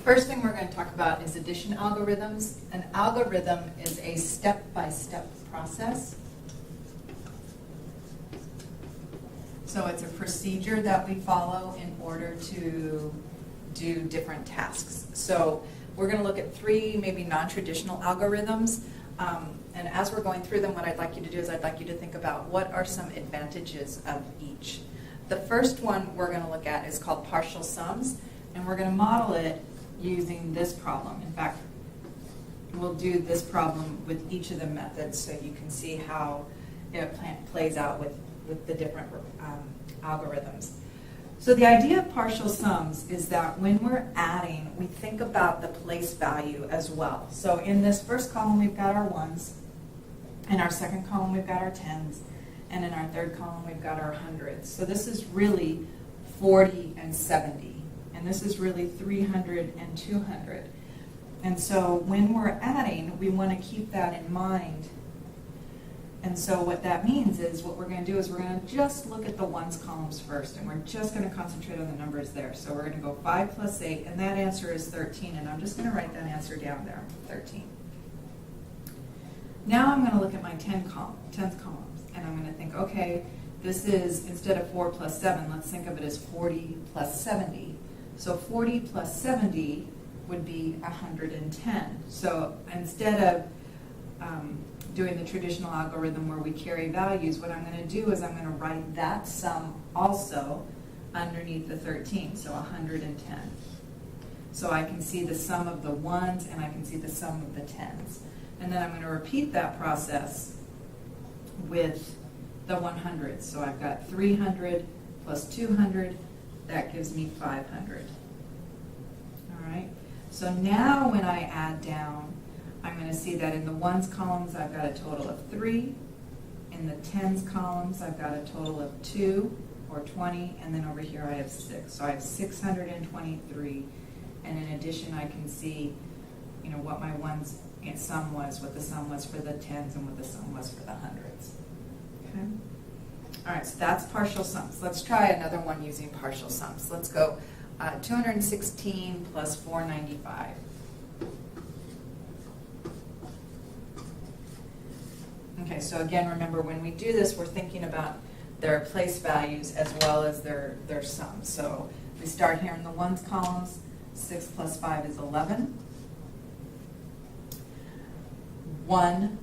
First thing we're going to talk about is addition algorithms. An algorithm is a step-by-step process. So it's a procedure that we follow in order to do different tasks. So we're going to look at three maybe non-traditional algorithms. And as we're going through them, what I'd like you to do is I'd like you to think about what are some advantages of each. The first one we're going to look at is called partial sums, and we're going to model it using this problem. In fact, we'll do this problem with each of the methods so you can see how it plays out with the different algorithms. So the idea of partial sums is that when we're adding, we think about the place value as well. So in this first column, we've got our ones. In our second column, we've got our tens. And in our third column, we've got our hundreds. So this is really 40 and 70. And this is really 300 and 200. And so when we're adding, we want to keep that in mind. And so what that means is what we're going to do is we're going to just look at the ones columns first, and we're just going to concentrate on the numbers there. So we're going to go 5 plus 8, and that answer is 13, and I'm just going to write that answer down there, 13. Now I'm going to look at my 10th columns, and I'm going to think, okay, this is, instead of 4 plus 7, let's think of it as 40 plus 70. So 40 plus 70 would be 110. So instead of doing the traditional algorithm where we carry values, what I'm going to do is I'm going to write that sum also underneath the 13, so 110. So I can see the sum of the ones and I can see the sum of the tens. And then I'm going to repeat that process with the 100s. So I've got 300 plus 200, that gives me 500. All right, so now when I add down, I'm going to see that in the ones columns, I've got a total of 3. In the tens columns, I've got a total of 2, or 20, and then over here I have 6. So I have 623. And in addition, I can see, what my ones sum was, what the sum was for the tens, and what the sum was for the hundreds. Okay. All right, so that's partial sums. Let's try another one using partial sums. Let's go 216 plus 495. Okay, so again, remember when we do this, we're thinking about their place values as well as their sums. So we start here in the ones columns. 6 plus 5 is 11. 1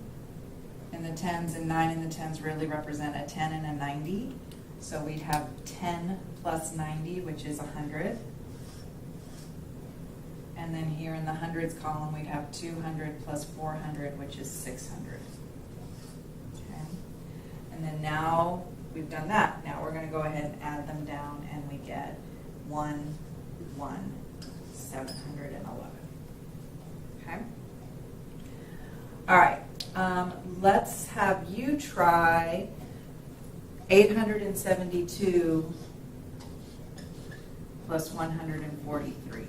in the tens and 9 in the tens really represent a 10 and a 90. So we'd have 10 plus 90, which is 100. And then here in the hundreds column, we'd have 200 plus 400, which is 600. Okay. And then now we've done that. Now we're going to go ahead and add them down, and we get 1, 1, 711. Okay. All right. Let's have you try 872 plus 143.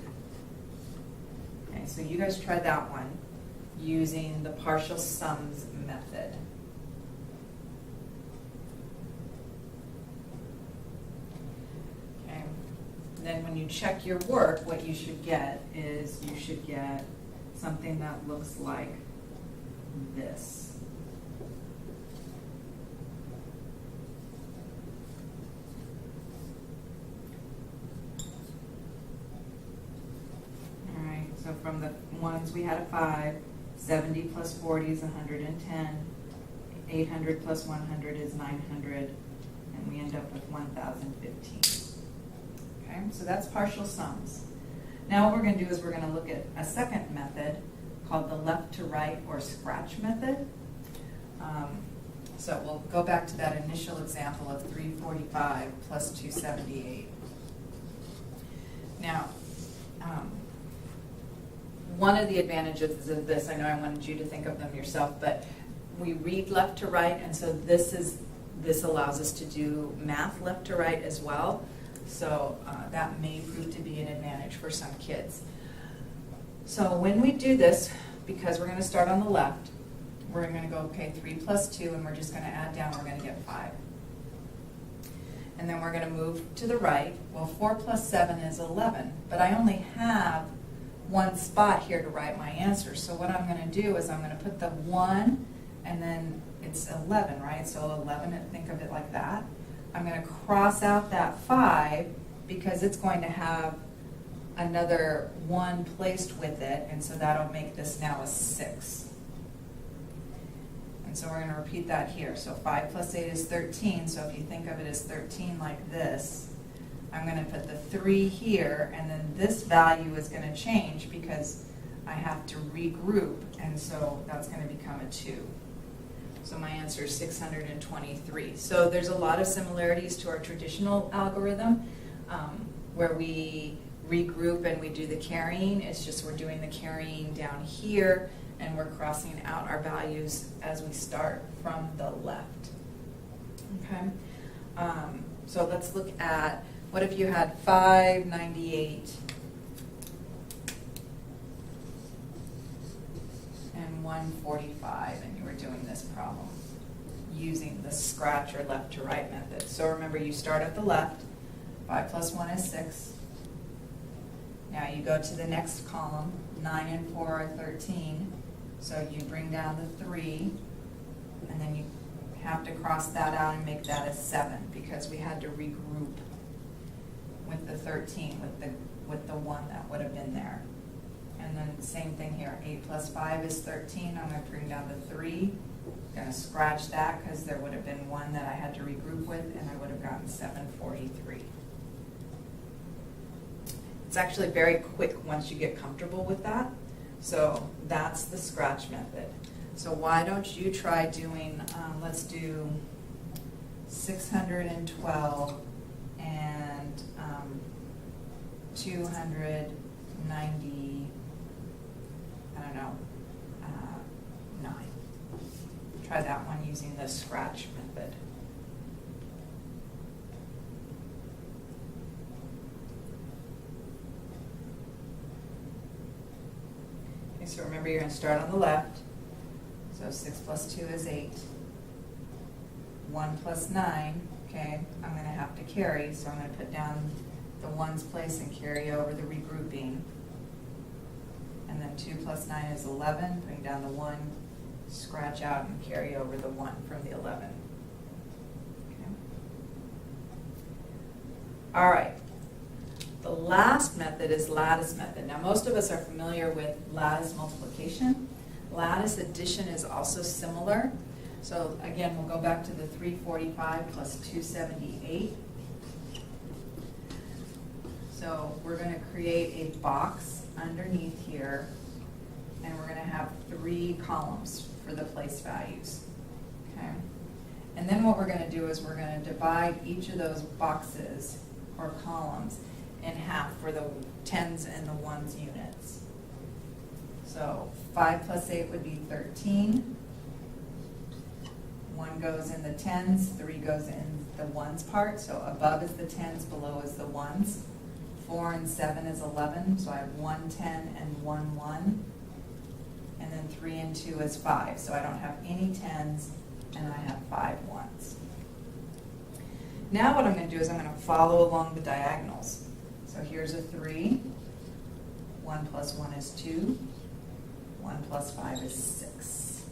Okay, so you guys try that one using the partial sums method. Okay. Then when you check your work, what you should get is you should get something that looks like this. All right, so from the ones we had a 5, 70 plus 40 is 110, 800 plus 100 is 900, and we end up with 1,015. Okay, so that's partial sums. Now what we're going to do is we're going to look at a second method called the left to right or scratch method. So we'll go back to that initial example of 345 plus 278. Now, one of the advantages of this, I know I wanted you to think of them yourself, but we read left to right, and so this allows us to do math left to right as well. So that may prove to be an advantage for some kids. So when we do this, because we're going to start on the left, we're going to go, okay, 3 plus 2, and we're just going to add down, we're going to get 5. And then we're going to move to the right. Well, 4 plus 7 is 11, but I only have one spot here to write my answer. So what I'm going to do is I'm going to put the 1, and then it's 11, right? So 11, think of it like that. I'm going to cross out that 5 because it's going to have another 1 placed with it, and so that'll make this now a 6. And so we're going to repeat that here. So 5 plus 8 is 13, so if you think of it as 13 like this, I'm going to put the 3 here, and then this value is going to change because I have to regroup, and so that's going to become a 2. So my answer is 623. So there's a lot of similarities to our traditional algorithm where we regroup and we do the carrying. It's just we're doing the carrying down here, and we're crossing out our values as we start from the left. Okay? So let's look at, what if you had 598 and 145, and you were doing this problem using the scratch or left to right method. So remember, you start at the left. 5 plus 1 is 6. Now you go to the next column. 9 and 4 are 13. So you bring down the 3, and then you have to cross that out and make that a 7 because we had to regroup with the 13, with the 1 that would have been there. And then same thing here. 8 plus 5 is 13. I'm going to bring down the 3. I'm going to scratch that because there would have been 1 that I had to regroup with, and I would have gotten 743. It's actually very quick once you get comfortable with that. So that's the scratch method. So why don't you try doing, let's do 612 and 290, I don't know, 9. Try that one using the scratch method. Okay, so remember, you're going to start on the left. So 6 plus 2 is 8. 1 plus 9, okay, I'm going to have to carry, so I'm going to put down the 1's place and carry over the regrouping. And then 2 plus 9 is 11, bring down the 1, scratch out and carry over the 1 from the 11. Okay. All right. The last method is lattice method. Now most of us are familiar with lattice multiplication. Lattice addition is also similar. So again, we'll go back to the 345 plus 278. So we're going to create a box underneath here, and we're going to have 3 columns for the place values. Okay? And then what we're going to do is we're going to divide each of those boxes or columns in half for the 10s and the 1s units. So 5 plus 8 would be 13. 1 goes in the 10s, 3 goes in the 1s part. So above is the 10s, below is the 1s. 4 and 7 is 11, so I have 1 10 and 1 1. And then 3 and 2 is 5, so I don't have any 10s, and I have 5 1s. Now what I'm going to do is I'm going to follow along the diagonals. So here's a 3. 1 plus 1 is 2. 1 plus 5 is 6.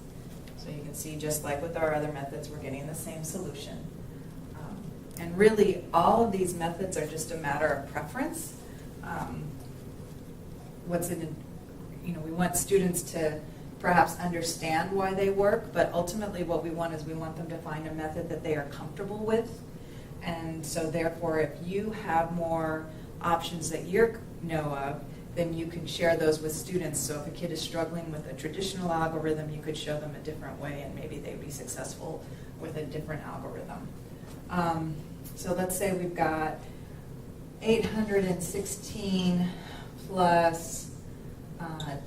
So you can see, just like with our other methods, we're getting the same solution. And really, all of these methods are just a matter of preference. We want students to perhaps understand why they work, but ultimately what we want is we want them to find a method that they are comfortable with. And so therefore, if you have more options that you know of, then you can share those with students. So if a kid is struggling with a traditional algorithm, you could show them a different way, and maybe they'd be successful with a different algorithm. So let's say we've got 816 plus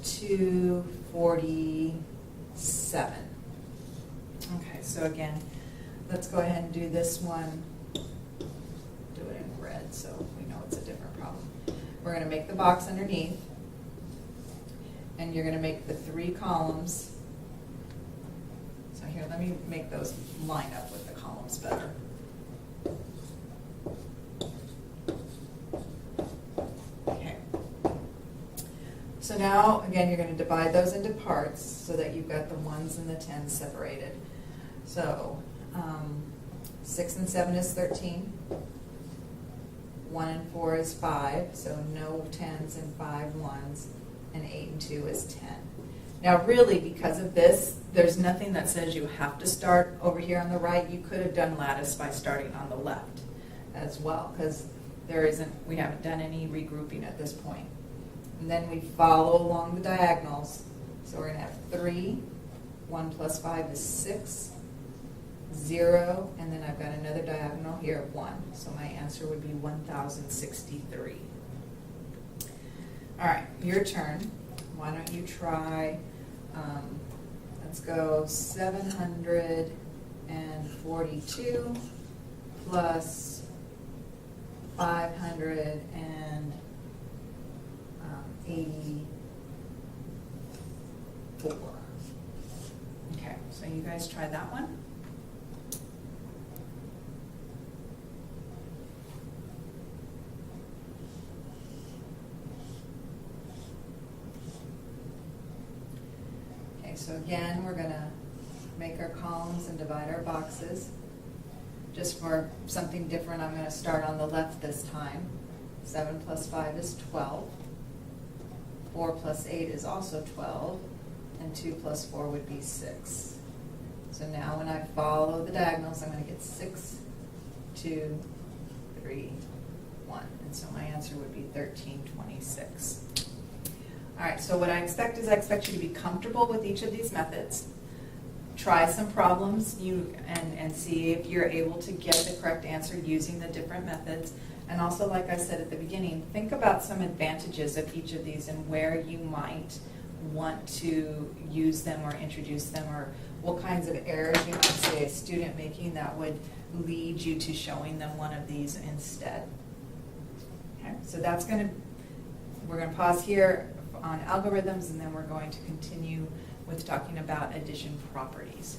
247. Okay, so again, let's go ahead and do this one. Do it in red so we know it's a different problem. We're going to make the box underneath, and you're going to make the 3 columns. So here, let me make those line up with the columns better. So now, again, you're going to divide those into parts so that you've got the 1s and the 10s separated. So 6 and 7 is 13. 1 and 4 is 5, so no 10s and 5 1s, and 8 and 2 is 10. Now really, because of this, there's nothing that says you have to start over here on the right. You could have done lattice by starting on the left as well, because we haven't done any regrouping at this point. And then we follow along the diagonals. So we're going to have 3, 1 plus 5 is 6, 0, and then I've got another diagonal here of 1. So my answer would be 1,063. All right, your turn. Why don't you try, let's go 742 plus 584. Okay, so you guys try that one. Okay, so again, we're going to make our columns and divide our boxes. Just for something different, I'm going to start on the left this time. 7 plus 5 is 12. 4 plus 8 is also 12. And 2 plus 4 would be 6. So now when I follow the diagonals, I'm going to get 6, 2, 3, 1. And so my answer would be 1326. All right, so what I expect is I expect you to be comfortable with each of these methods. Try some problems and see if you're able to get the correct answer using the different methods. And also, like I said at the beginning, think about some advantages of each of these and where you might want to use them or introduce them, or what kinds of errors you might say a student making that would lead you to showing them one of these instead. Okay, so we're going to pause here on algorithms, and then we're going to continue with talking about addition properties.